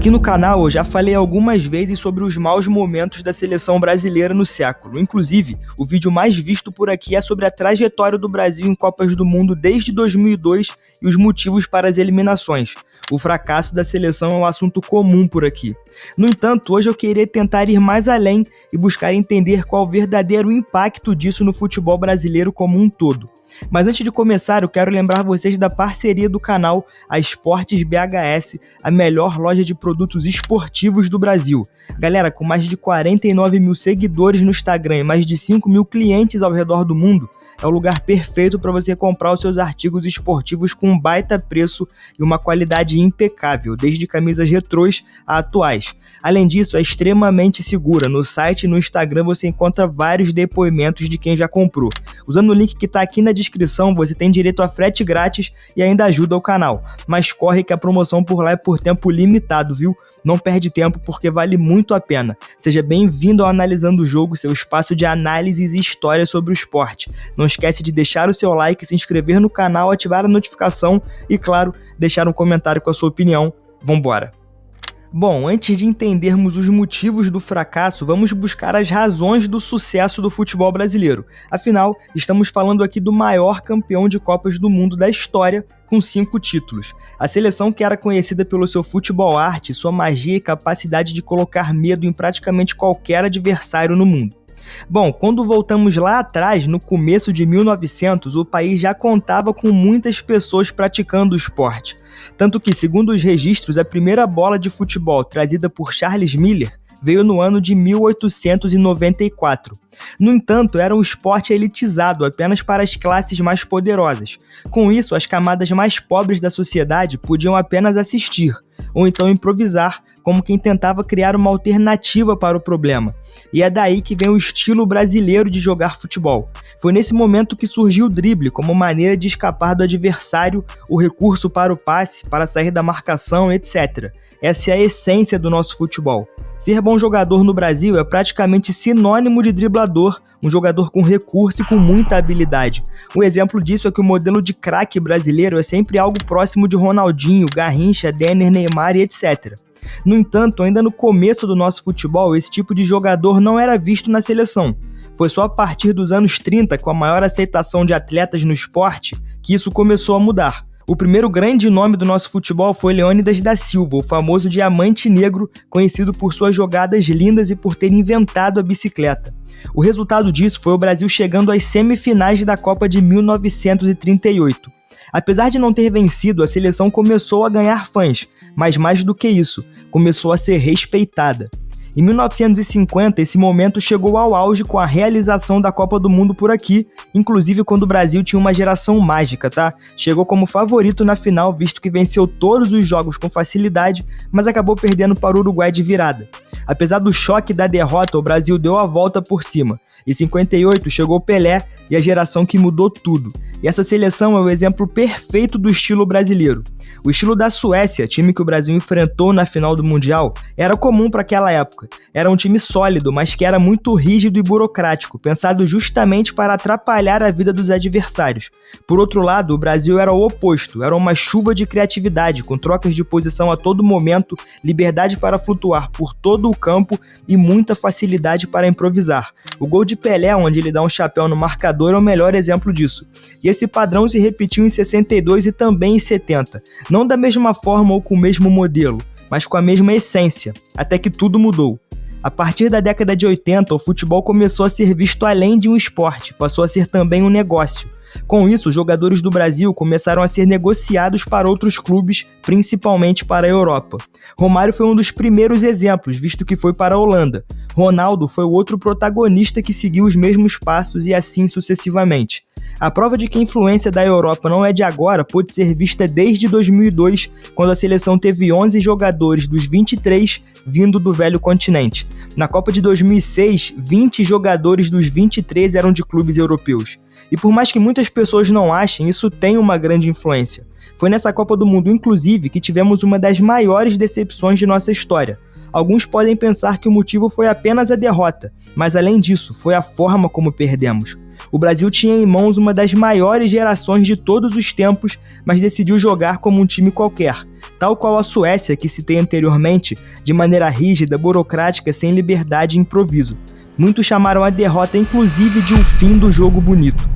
Aqui no canal eu já falei algumas vezes sobre os maus momentos da seleção brasileira no século. Inclusive, o vídeo mais visto por aqui é sobre a trajetória do Brasil em Copas do Mundo desde 2002 e os motivos para as eliminações. O fracasso da seleção é um assunto comum por aqui. No entanto, hoje eu queria tentar ir mais além e buscar entender qual o verdadeiro impacto disso no futebol brasileiro como um todo. Mas antes de começar, eu quero lembrar vocês da parceria do canal a Esportes BHS, a melhor loja de produtos esportivos do Brasil. Galera, com mais de 49 mil seguidores no Instagram e mais de 5 mil clientes ao redor do mundo, é o lugar perfeito para você comprar os seus artigos esportivos com um baita preço e uma qualidade impecável, desde camisas retrôs a atuais. Além disso, é extremamente segura. No site e no Instagram você encontra vários depoimentos de quem já comprou. Usando o link que está aqui na descrição, você tem direito a frete grátis e ainda ajuda o canal. Mas corre que a promoção por lá é por tempo limitado, viu? Não perde tempo porque vale muito a pena. Seja bem-vindo ao Analisando o Jogo, seu espaço de análises e história sobre o esporte. Não esquece de deixar o seu like, se inscrever no canal, ativar a notificação e, claro, deixar um comentário com a sua opinião. Vambora! Bom, antes de entendermos os motivos do fracasso, vamos buscar as razões do sucesso do futebol brasileiro. Afinal, estamos falando aqui do maior campeão de Copas do Mundo da história, com 5 títulos. A seleção que era conhecida pelo seu futebol arte, sua magia e capacidade de colocar medo em praticamente qualquer adversário no mundo. Bom, quando voltamos lá atrás, no começo de 1900, o país já contava com muitas pessoas praticando o esporte. Tanto que, segundo os registros, a primeira bola de futebol trazida por Charles Miller veio no ano de 1894. No entanto, era um esporte elitizado apenas para as classes mais poderosas. Com isso, as camadas mais pobres da sociedade podiam apenas assistir, ou então improvisar, como quem tentava criar uma alternativa para o problema. E é daí que vem o estilo brasileiro de jogar futebol. Foi nesse momento que surgiu o drible como maneira de escapar do adversário, o recurso para o passe, para sair da marcação, etc. Essa é a essência do nosso futebol. Ser bom jogador no Brasil é praticamente sinônimo de driblador, um jogador com recurso e com muita habilidade. Um exemplo disso é que o modelo de craque brasileiro é sempre algo próximo de Ronaldinho, Garrincha, Denner, Neymar e etc. No entanto, ainda no começo do nosso futebol, esse tipo de jogador não era visto na seleção. Foi só a partir dos anos 30, com a maior aceitação de atletas no esporte, que isso começou a mudar. O primeiro grande nome do nosso futebol foi Leônidas da Silva, o famoso diamante negro, conhecido por suas jogadas lindas e por ter inventado a bicicleta. O resultado disso foi o Brasil chegando às semifinais da Copa de 1938. Apesar de não ter vencido, a seleção começou a ganhar fãs, mas mais do que isso, começou a ser respeitada. Em 1950, esse momento chegou ao auge com a realização da Copa do Mundo por aqui, inclusive quando o Brasil tinha uma geração mágica, tá? Chegou como favorito na final, visto que venceu todos os jogos com facilidade, mas acabou perdendo para o Uruguai de virada. Apesar do choque da derrota, o Brasil deu a volta por cima. Em 58 chegou Pelé e a geração que mudou tudo. E essa seleção é o exemplo perfeito do estilo brasileiro. O estilo da Suécia, time que o Brasil enfrentou na final do Mundial, era comum para aquela época. Era um time sólido, mas que era muito rígido e burocrático, pensado justamente para atrapalhar a vida dos adversários. Por outro lado, o Brasil era o oposto, era uma chuva de criatividade, com trocas de posição a todo momento, liberdade para flutuar por todo o campo e muita facilidade para improvisar. O gol de Pelé, onde ele dá um chapéu no marcador, é o melhor exemplo disso. E esse padrão se repetiu em 62 e também em 70. Não da mesma forma ou com o mesmo modelo, mas com a mesma essência, até que tudo mudou. A partir da década de 80, o futebol começou a ser visto além de um esporte, passou a ser também um negócio. Com isso, os jogadores do Brasil começaram a ser negociados para outros clubes, principalmente para a Europa. Romário foi um dos primeiros exemplos, visto que foi para a Holanda. Ronaldo foi o outro protagonista que seguiu os mesmos passos e assim sucessivamente. A prova de que a influência da Europa não é de agora pôde ser vista desde 2002, quando a seleção teve 11 jogadores dos 23 vindo do velho continente. Na Copa de 2006, 20 jogadores dos 23 eram de clubes europeus. E por mais que muitas pessoas não achem, isso tem uma grande influência. Foi nessa Copa do Mundo, inclusive, que tivemos uma das maiores decepções de nossa história. Alguns podem pensar que o motivo foi apenas a derrota, mas além disso, foi a forma como perdemos. O Brasil tinha em mãos uma das maiores gerações de todos os tempos, mas decidiu jogar como um time qualquer. tal qual a Suécia, que citei anteriormente, de maneira rígida, burocrática, sem liberdade e improviso. Muitos chamaram a derrota inclusive de o fim do jogo bonito.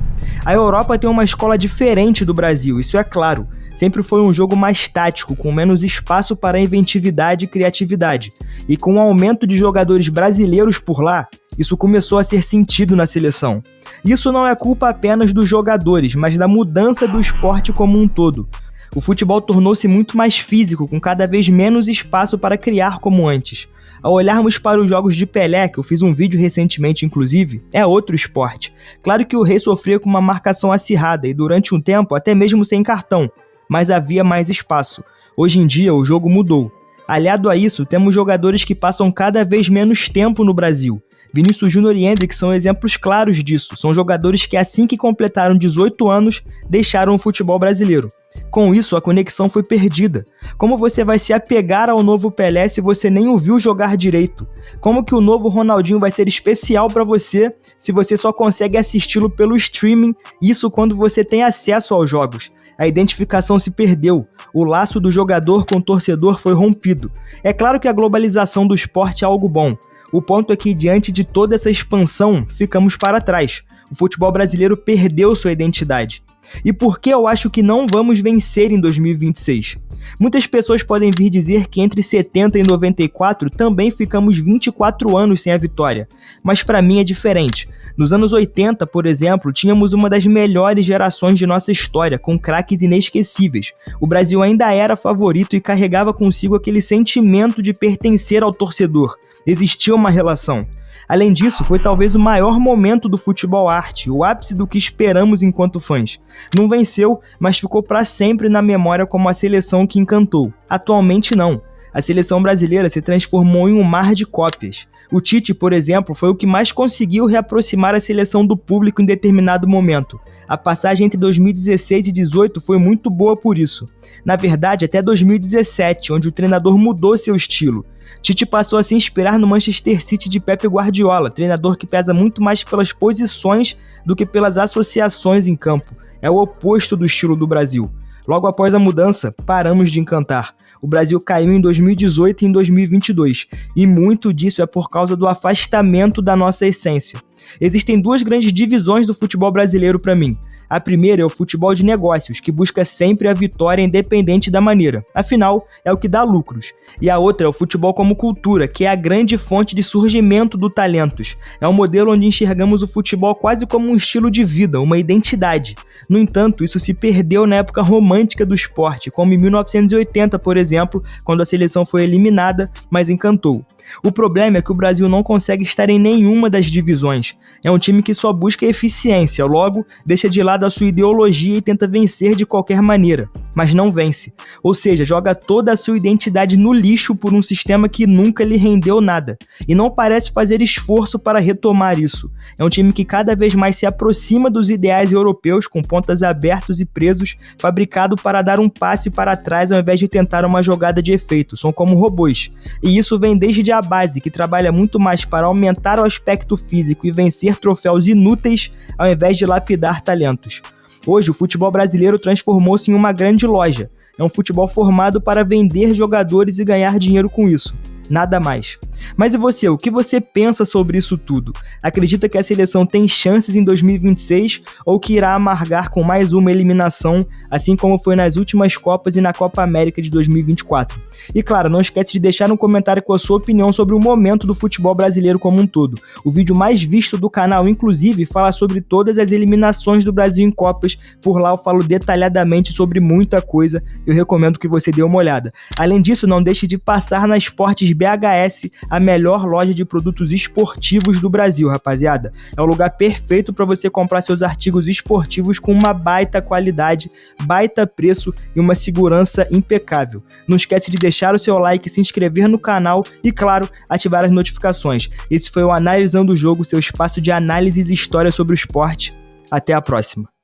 A Europa tem uma escola diferente do Brasil, isso é claro. Sempre foi um jogo mais tático, com menos espaço para inventividade e criatividade. E com o aumento de jogadores brasileiros por lá, isso começou a ser sentido na seleção. Isso não é culpa apenas dos jogadores, mas da mudança do esporte como um todo. O futebol tornou-se muito mais físico, com cada vez menos espaço para criar como antes. Ao olharmos para os jogos de Pelé, que eu fiz um vídeo recentemente inclusive, é outro esporte. Claro que o rei sofria com uma marcação acirrada e durante um tempo até mesmo sem cartão, mas havia mais espaço. Hoje em dia o jogo mudou. Aliado a isso, temos jogadores que passam cada vez menos tempo no Brasil. Vinícius Júnior e Endrick são exemplos claros disso. São jogadores que assim que completaram 18 anos, deixaram o futebol brasileiro. Com isso, a conexão foi perdida. Como você vai se apegar ao novo Pelé se você nem o viu jogar direito? Como que o novo Ronaldinho vai ser especial para você se você só consegue assisti-lo pelo streaming, isso quando você tem acesso aos jogos? A identificação se perdeu, o laço do jogador com o torcedor foi rompido. É claro que a globalização do esporte é algo bom. O ponto é que, diante de toda essa expansão, ficamos para trás. O futebol brasileiro perdeu sua identidade. E por que eu acho que não vamos vencer em 2026? Muitas pessoas podem vir dizer que entre 70 e 94 também ficamos 24 anos sem a vitória, mas para mim é diferente. Nos anos 80, por exemplo, tínhamos uma das melhores gerações de nossa história, com craques inesquecíveis. O Brasil ainda era favorito e carregava consigo aquele sentimento de pertencer ao torcedor. Existia uma relação. Além disso, foi talvez o maior momento do futebol arte, o ápice do que esperamos enquanto fãs. Não venceu, mas ficou para sempre na memória como a seleção que encantou. Atualmente não. A seleção brasileira se transformou em um mar de cópias. O Tite, por exemplo, foi o que mais conseguiu reaproximar a seleção do público em determinado momento. A passagem entre 2016 e 2018 foi muito boa por isso. Na verdade, até 2017, onde o treinador mudou seu estilo. Tite passou a se inspirar no Manchester City de Pep Guardiola, treinador que pesa muito mais pelas posições do que pelas associações em campo. É o oposto do estilo do Brasil. Logo após a mudança, paramos de encantar. O Brasil caiu em 2018 e em 2022, e muito disso é por causa do afastamento da nossa essência. Existem duas grandes divisões do futebol brasileiro para mim. A primeira é o futebol de negócios, que busca sempre a vitória independente da maneira. Afinal, é o que dá lucros. E a outra é o futebol como cultura, que é a grande fonte de surgimento do talentos. É um modelo onde enxergamos o futebol quase como um estilo de vida, uma identidade. No entanto, isso se perdeu na época romântica do esporte, como em 1980, por exemplo, quando a seleção foi eliminada, mas encantou. O problema é que o Brasil não consegue estar em nenhuma das divisões. É um time que só busca eficiência, logo, deixa de lado a sua ideologia e tenta vencer de qualquer maneira, mas não vence. Ou seja, joga toda a sua identidade no lixo por um sistema que nunca lhe rendeu nada, e não parece fazer esforço para retomar isso. É um time que cada vez mais se aproxima dos ideais europeus, com pontas abertos e presos, fabricado para dar um passe para trás ao invés de tentar uma jogada de efeito. São como robôs. E isso vem desde a base, que trabalha muito mais para aumentar o aspecto físico e vencer troféus inúteis ao invés de lapidar talentos. Hoje, o futebol brasileiro transformou-se em uma grande loja. É um futebol formado para vender jogadores e ganhar dinheiro com isso. Nada mais. Mas e você, o que você pensa sobre isso tudo? Acredita que a seleção tem chances em 2026 ou que irá amargar com mais uma eliminação, assim como foi nas últimas Copas e na Copa América de 2024? E claro, não esquece de deixar um comentário com a sua opinião sobre o momento do futebol brasileiro como um todo. O vídeo mais visto do canal, inclusive, fala sobre todas as eliminações do Brasil em Copas. Por lá eu falo detalhadamente sobre muita coisa. Eu recomendo que você dê uma olhada. Além disso, não deixe de passar na Esportes BHS, a melhor loja de produtos esportivos do Brasil, rapaziada. É o lugar perfeito para você comprar seus artigos esportivos com uma baita qualidade, baita preço e uma segurança impecável. Não esquece de deixar o seu like, se inscrever no canal e, claro, ativar as notificações. Esse foi o Analisando o Jogo, seu espaço de análises e história sobre o esporte. Até a próxima.